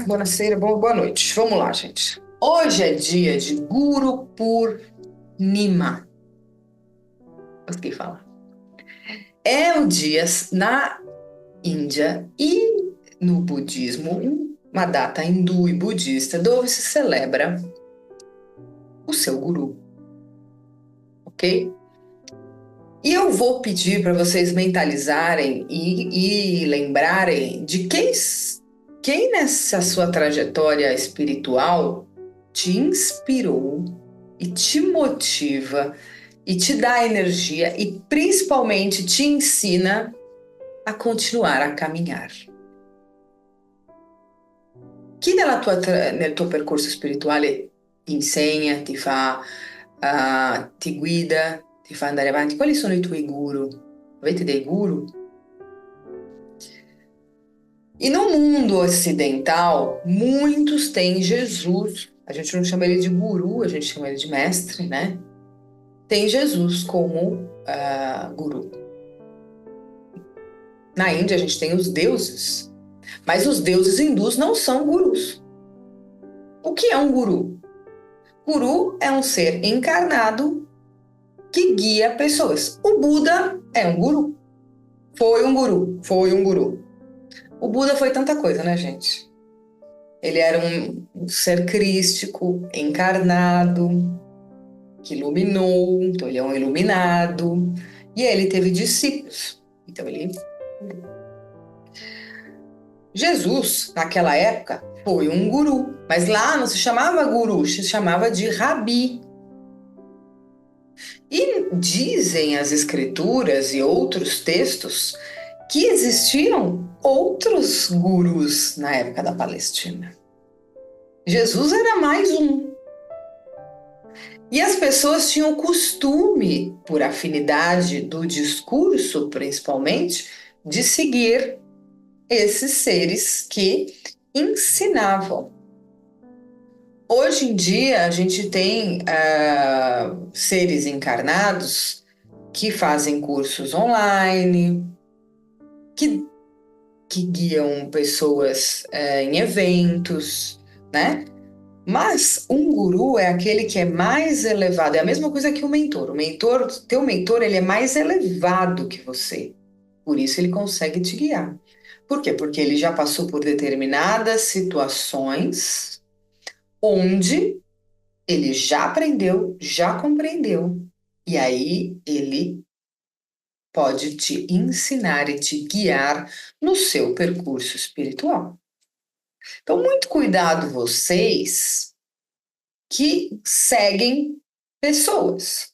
Buonasera, boa noite. Vamos lá, gente. Hoje é dia de Guru Purnima. Consegui falar. É o dia na Índia e no budismo, uma data hindu e budista, onde se celebra o seu guru, ok? E eu vou pedir para vocês mentalizarem e lembrarem de quem nessa sua trajetória espiritual te inspirou e te motiva e te dá energia e principalmente te ensina a continuar a caminhar. Chi nel tuo percorso spirituale ti insegna, ti guida, ti fa andare avanti? Quali sono i tuoi guru? Avete dei guru? E no mundo ocidental, muitos têm Jesus. A gente não chama ele de guru, a gente chama ele de mestre, né? Tem Jesus como guru. Na Índia, a gente tem os deuses, mas os deuses hindus não são gurus. O que é um guru? Guru é um ser encarnado que guia pessoas. O Buda é um guru. Foi um guru. Foi um guru. O Buda foi tanta coisa, né, gente? Ele era um ser crístico, encarnado, que iluminou, então ele é um iluminado. E ele teve discípulos. Então ele... Jesus, naquela época, foi um guru. Mas lá não se chamava guru, se chamava de rabi. E dizem as escrituras e outros textos que existiam outros gurus na época da Palestina. Jesus era mais um. E as pessoas tinham costume, por afinidade do discurso principalmente, de seguir esses seres que ensinavam. Hoje em dia, a gente tem seres encarnados que fazem cursos online, que guiam pessoas em eventos, né? Mas um guru é aquele que é mais elevado. É a mesma coisa que o mentor. Teu mentor, ele é mais elevado que você. Por isso ele consegue te guiar. Por quê? Porque ele já passou por determinadas situações onde ele já aprendeu, já compreendeu. E aí ele pode te ensinar e te guiar no seu percurso espiritual. Então, muito cuidado vocês que seguem pessoas,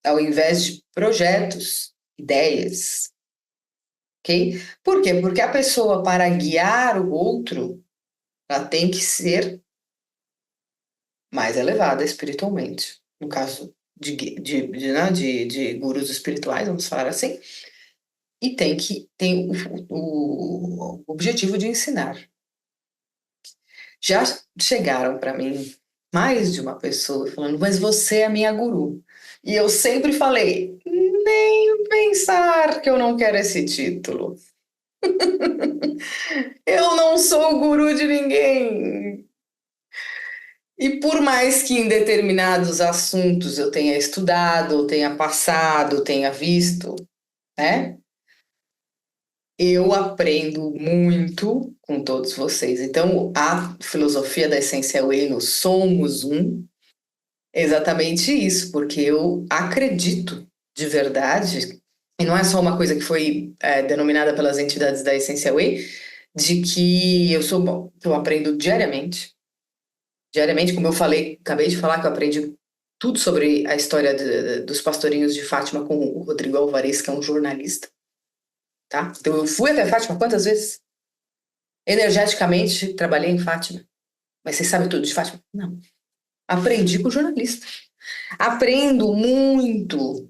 ao invés de projetos, ideias, ok? Por quê? Porque a pessoa, para guiar o outro, ela tem que ser mais elevada espiritualmente. No caso de gurus espirituais, vamos falar assim, e tem o objetivo de ensinar. Já chegaram para mim mais de uma pessoa falando, mas você é a minha guru. E eu sempre falei, nem pensar que eu não quero esse título. Eu não sou guru de ninguém. E por mais que em determinados assuntos eu tenha estudado, ou tenha passado, tenha visto, né? Eu aprendo muito com todos vocês. Então, a filosofia da Essência Way no Somos Um é exatamente isso, porque eu acredito de verdade, e não é só uma coisa que foi denominada pelas entidades da Essência Way, de que eu sou bom, que eu aprendo diariamente. Diariamente, como eu falei, acabei de falar que eu aprendi tudo sobre a história dos pastorinhos de Fátima com o Rodrigo Alvarez, que é um jornalista, tá? Então, eu fui até Fátima quantas vezes? Energeticamente, trabalhei em Fátima. Mas você sabe tudo de Fátima? Não. Aprendi com o jornalista. Aprendo muito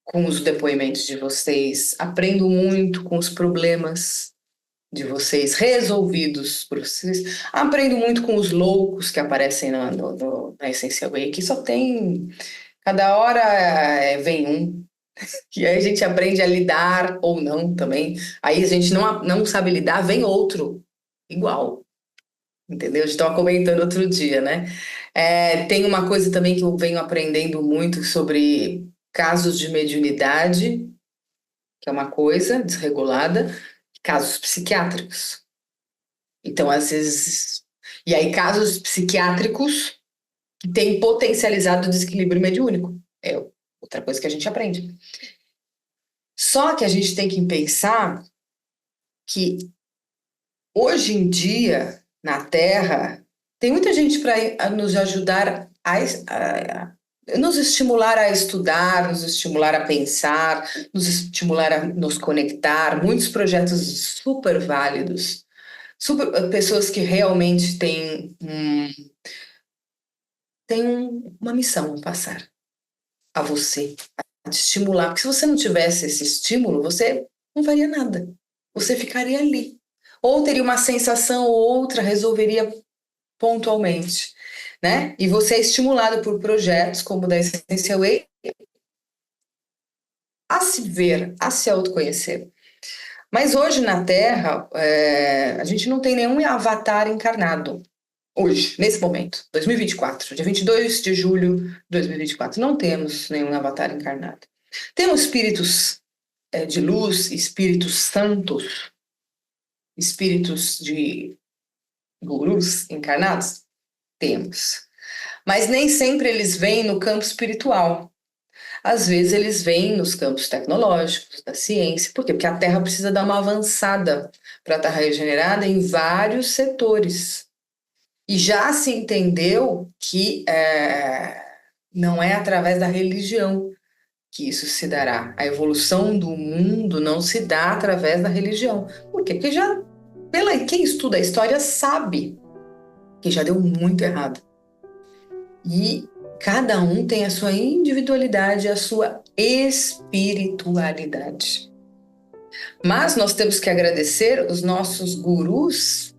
com os depoimentos de vocês. Aprendo muito com os problemas de vocês resolvidos por vocês. Aprendo muito com os loucos que aparecem na Essential Way, que só tem... Cada hora vem um. E aí a gente aprende a lidar ou não também. Aí a gente não sabe lidar, vem outro. igual, entendeu? A gente estava comentando outro dia, né? Tem uma coisa também que eu venho aprendendo muito sobre casos de mediunidade, que é uma coisa desregulada, casos psiquiátricos. Então, às vezes. E aí, casos psiquiátricos que têm potencializado o desequilíbrio mediúnico. É outra coisa que a gente aprende. Só que a gente tem que pensar que hoje em dia, na Terra, tem muita gente para nos ajudar nos estimular a estudar, nos estimular a pensar, nos estimular a nos conectar, muitos projetos super válidos, pessoas que realmente têm uma missão a passar a você, a te estimular, porque se você não tivesse esse estímulo, você não faria nada, você ficaria ali. Ou teria uma sensação ou outra, resolveria pontualmente, né? E você é estimulado por projetos como o da Essential Way a se ver, a se autoconhecer. Mas hoje na Terra, a gente não tem nenhum avatar encarnado. Hoje, nesse momento, 2024, dia 22 de julho de 2024, não temos nenhum avatar encarnado. Temos espíritos de luz, espíritos santos, espíritos de gurus encarnados? Temos. Mas nem sempre eles vêm no campo espiritual. Às vezes eles vêm nos campos tecnológicos, da ciência. Por quê? Porque a Terra precisa dar uma avançada para estar regenerada em vários setores. E já se entendeu que não é através da religião que isso se dará. A evolução do mundo não se dá através da religião. Por quê? Porque quem estuda a história sabe que já deu muito errado. E cada um tem a sua individualidade, a sua espiritualidade. Mas nós temos que agradecer os nossos gurus,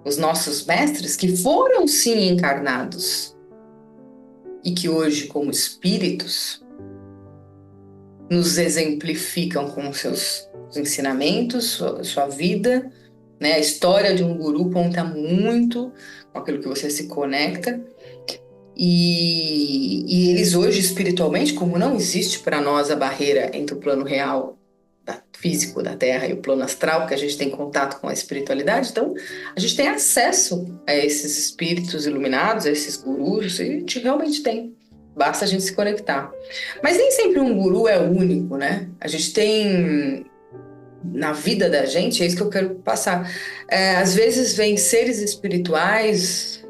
os nossos mestres, que foram sim encarnados e que hoje, como espíritos, nos exemplificam com seus ensinamentos, sua vida, né? A história de um guru conta muito com aquilo que você se conecta. E eles hoje, espiritualmente, como não existe para nós a barreira entre o plano real, físico da Terra e o plano astral, que a gente tem contato com a espiritualidade, então a gente tem acesso a esses espíritos iluminados, a esses gurus, e a gente realmente tem. Basta a gente se conectar. Mas nem sempre um guru é único, né? A gente tem na vida da gente, é isso que eu quero passar. Às vezes vem seres espirituais,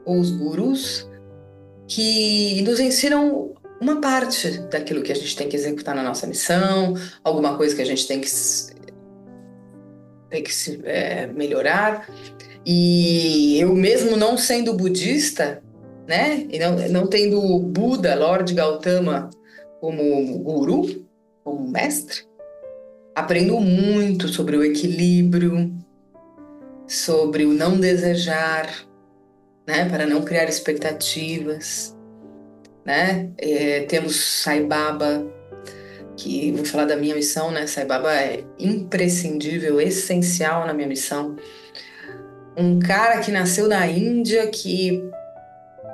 ou os gurus, que nos ensinam uma parte daquilo que a gente tem que executar na nossa missão, alguma coisa que a gente tem que melhorar. E eu mesmo não sendo budista, né, e não tendo o Buda, Lord Gautama, como guru, como mestre, aprendo muito sobre o equilíbrio, sobre o não desejar, né, para não criar expectativas, né? Temos Sai Baba, que vou falar da minha missão, né? Sai Baba é imprescindível, essencial na minha missão. Um cara que nasceu na Índia, que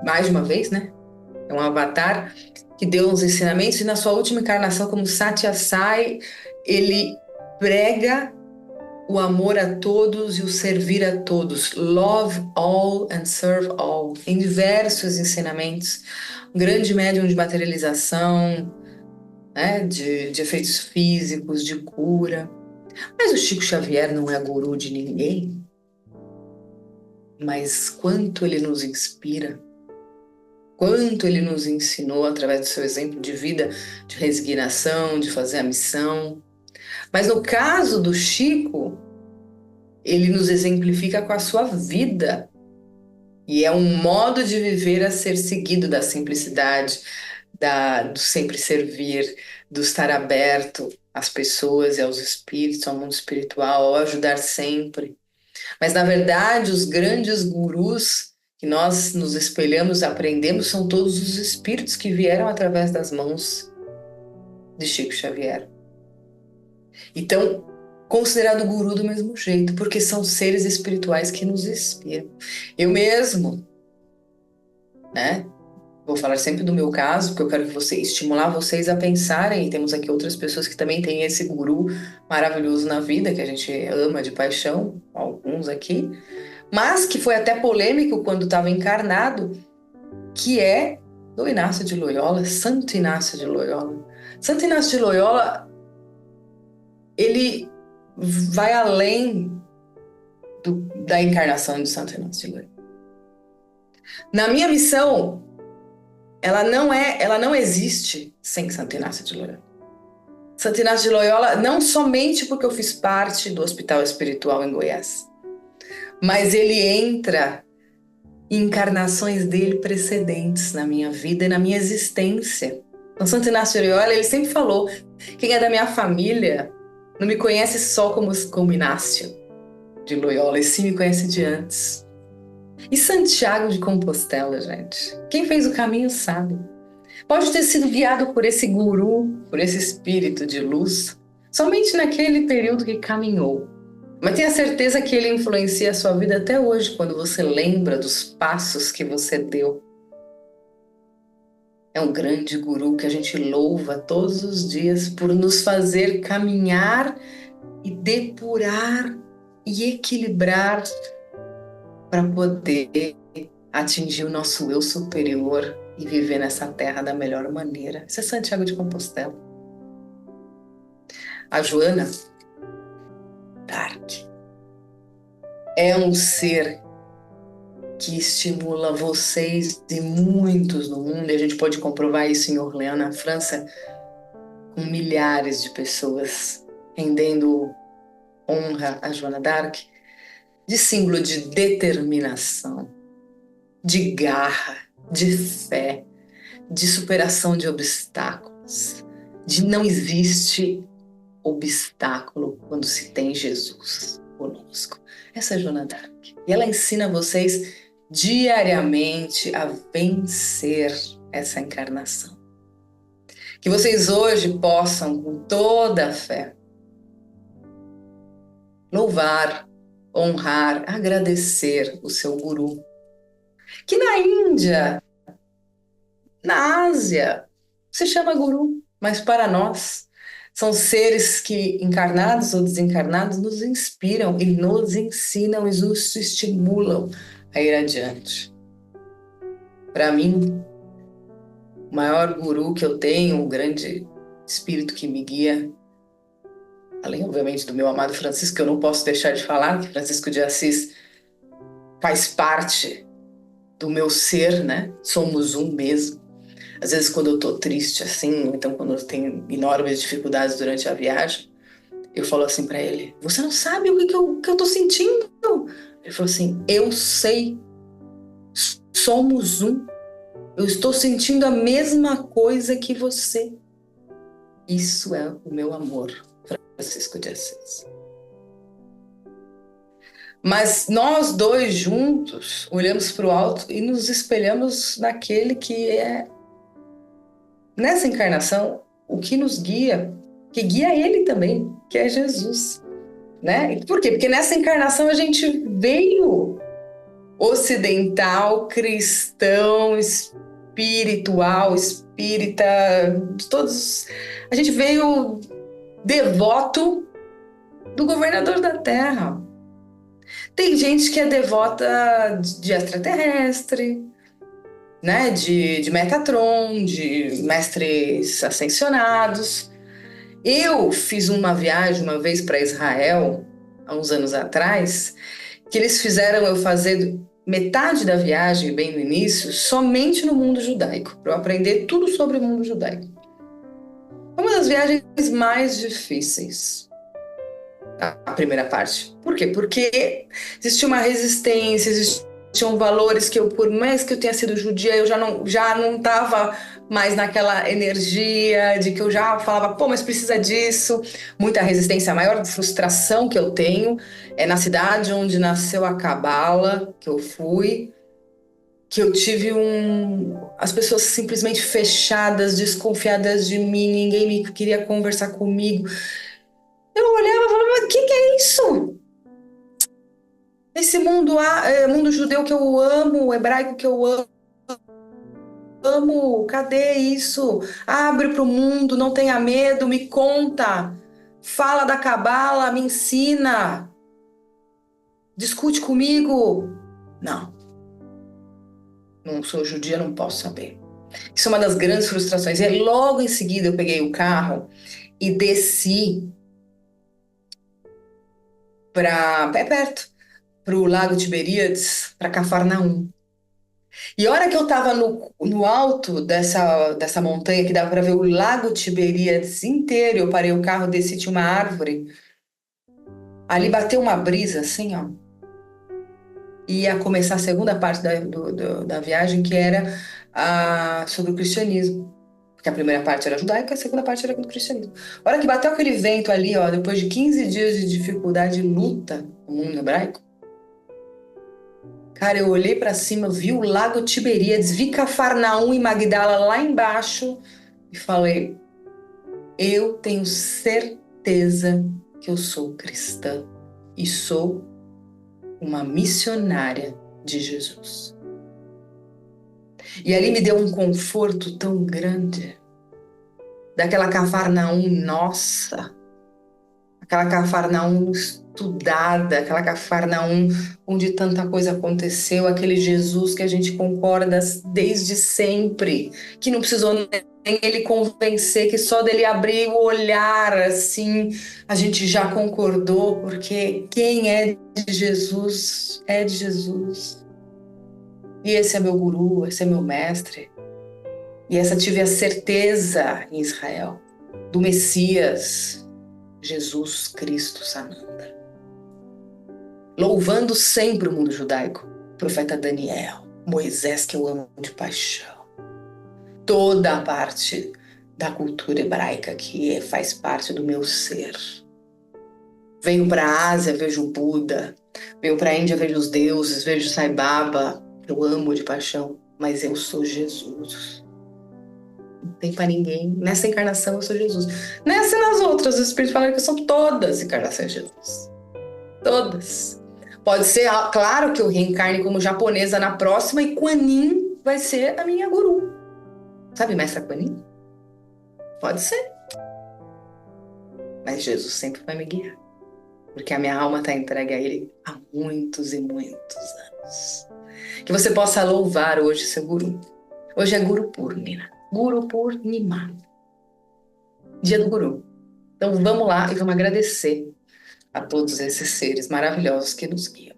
mais de uma vez, né? É um avatar que deu uns ensinamentos e na sua última encarnação como Satya Sai, ele prega o amor a todos e o servir a todos. Love all and serve all. Em diversos ensinamentos. Um grande médium de materialização, né, de efeitos físicos, de cura. Mas o Chico Xavier não é guru de ninguém. Mas quanto ele nos inspira, quanto ele nos ensinou através do seu exemplo de vida, de resignação, de fazer a missão. Mas no caso do Chico, ele nos exemplifica com a sua vida. E é um modo de viver a ser seguido da simplicidade, do sempre servir, do estar aberto às pessoas e aos espíritos, ao mundo espiritual, ao ajudar sempre. Mas, na verdade, os grandes gurus que nós nos espelhamos, aprendemos, são todos os espíritos que vieram através das mãos de Chico Xavier. Então, considerado guru do mesmo jeito, porque são seres espirituais que nos inspiram. Eu mesmo, né? Vou falar sempre do meu caso, porque eu quero que estimular vocês a pensarem, e temos aqui outras pessoas que também têm esse guru maravilhoso na vida, que a gente ama de paixão, alguns aqui, mas que foi até polêmico quando estava encarnado, que é do Inácio de Loyola, Santo Inácio de Loyola. Santo Inácio de Loyola, ele vai além da encarnação de Santo Inácio de Loyola. Na minha missão, ela não existe sem Santo Inácio de Loyola. Santo Inácio de Loyola, não somente porque eu fiz parte do Hospital Espiritual em Goiás, mas ele entra em encarnações dele precedentes na minha vida e na minha existência. Então, Santo Inácio de Loyola, ele sempre falou: quem é da minha família não me conhece só como Inácio de Loyola, e sim me conhece de antes. E Santiago de Compostela, gente? Quem fez o caminho sabe. Pode ter sido guiado por esse guru, por esse espírito de luz, somente naquele período que caminhou. Mas tenha certeza que ele influencia a sua vida até hoje, quando você lembra dos passos que você deu. É um grande guru que a gente louva todos os dias por nos fazer caminhar e depurar e equilibrar para poder atingir o nosso eu superior e viver nessa terra da melhor maneira. Isso é Santiago de Compostela. A Joana Dark é um ser que estimula vocês e muitos no mundo, e a gente pode comprovar isso em Orléans, na França, com milhares de pessoas rendendo honra a Joana Dark, de símbolo de determinação, de garra, de fé, de superação de obstáculos, de não existe obstáculo quando se tem Jesus conosco. Essa é a Joana Dark. E ela ensina vocês diariamente a vencer essa encarnação. Que vocês hoje possam, com toda a fé, louvar, honrar, agradecer o seu guru. Que na Índia, na Ásia, se chama guru, mas para nós são seres que, encarnados ou desencarnados, nos inspiram e nos ensinam e nos estimulam a ir adiante. Para mim, o maior guru que eu tenho, o grande espírito que me guia, além, obviamente, do meu amado Francisco, que eu não posso deixar de falar, que Francisco de Assis faz parte do meu ser, né? Somos um mesmo. Às vezes, quando eu tô triste, assim, ou então quando eu tenho enormes dificuldades durante a viagem, eu falo assim para ele: você não sabe o que eu tô sentindo? Ele falou assim: eu sei, somos um. Eu estou sentindo a mesma coisa que você. Isso é o meu amor, Francisco de Assis. Mas nós dois juntos olhamos para o alto e nos espelhamos naquele que é, nessa encarnação, o que nos guia, que guia ele também, que é Jesus, né? Por quê? Porque nessa encarnação a gente veio ocidental, cristão, espiritual, espírita, todos. A gente veio devoto do governador da Terra. Tem gente que é devota de extraterrestre, né? De Metatron, de mestres ascensionados. Eu fiz uma viagem uma vez para Israel, há uns anos atrás, que eles fizeram eu fazer metade da viagem, bem no início, somente no mundo judaico, para eu aprender tudo sobre o mundo judaico. Foi uma das viagens mais difíceis, a primeira parte. Por quê? Porque existia uma resistência, existiam valores que eu, por mais que eu tenha sido judia, eu já não estava mais naquela energia de que eu já falava, pô, mas precisa disso. Muita resistência, a maior frustração que eu tenho é na cidade onde nasceu a Cabala, que eu fui, que eu tive as pessoas simplesmente fechadas, desconfiadas de mim, ninguém me queria conversar comigo. Eu olhava e falava, o que é isso? Esse mundo, mundo judeu que eu amo, hebraico que eu amo, cadê isso? Abre para o mundo, não tenha medo, me conta. Fala da cabala, me ensina. Discute comigo. Não, não sou judia, não posso saber. Isso é uma das grandes frustrações. E logo em seguida eu peguei o carro e desci para perto, para o Lago Tiberíades, para Cafarnaum. E a hora que eu estava no alto dessa montanha, que dava para ver o Lago Tiberíades inteiro, eu parei o carro, desci, tinha uma árvore. Ali bateu uma brisa, assim, ó. E ia começar a segunda parte da viagem, que era sobre o cristianismo. Porque a primeira parte era judaica, a segunda parte era do cristianismo. A hora que bateu aquele vento ali, ó, depois de 15 dias de dificuldade e luta no mundo hebraico, cara, eu olhei para cima, vi o Lago Tiberíades, vi Cafarnaum e Magdala lá embaixo e falei: eu tenho certeza que eu sou cristã e sou uma missionária de Jesus. E ali me deu um conforto tão grande, daquela Cafarnaum nossa, aquela Cafarnaum estudada, aquela Cafarnaum onde tanta coisa aconteceu, aquele Jesus que a gente concorda desde sempre, que não precisou nem ele convencer, que só dele abrir o olhar assim, a gente já concordou, porque quem é de Jesus é de Jesus. E esse é meu guru, esse é meu mestre. E essa tive a certeza em Israel do Messias, Jesus Cristo Sananda. Louvando sempre o mundo judaico, profeta Daniel, Moisés que eu amo de paixão. Toda a parte da cultura hebraica que faz parte do meu ser. Venho para a Ásia, vejo o Buda. Venho para a Índia, vejo os deuses, vejo Sai Baba. Eu amo de paixão, mas eu sou Jesus. Não tem para ninguém. Nessa encarnação eu sou Jesus. Nessa e nas outras, os espíritos falaram que são todas encarnações de Jesus. Todas. Pode ser, claro, que eu reencarne como japonesa na próxima e Kuan Yin vai ser a minha guru. Sabe, mestra Kuan Yin? Pode ser. Mas Jesus sempre vai me guiar. Porque a minha alma está entregue a Ele há muitos e muitos anos. Que você possa louvar hoje seu guru. Hoje é Guru Purnima. Guru Purnima. Dia do Guru. Então vamos lá e vamos agradecer a todos esses seres maravilhosos que nos guiam.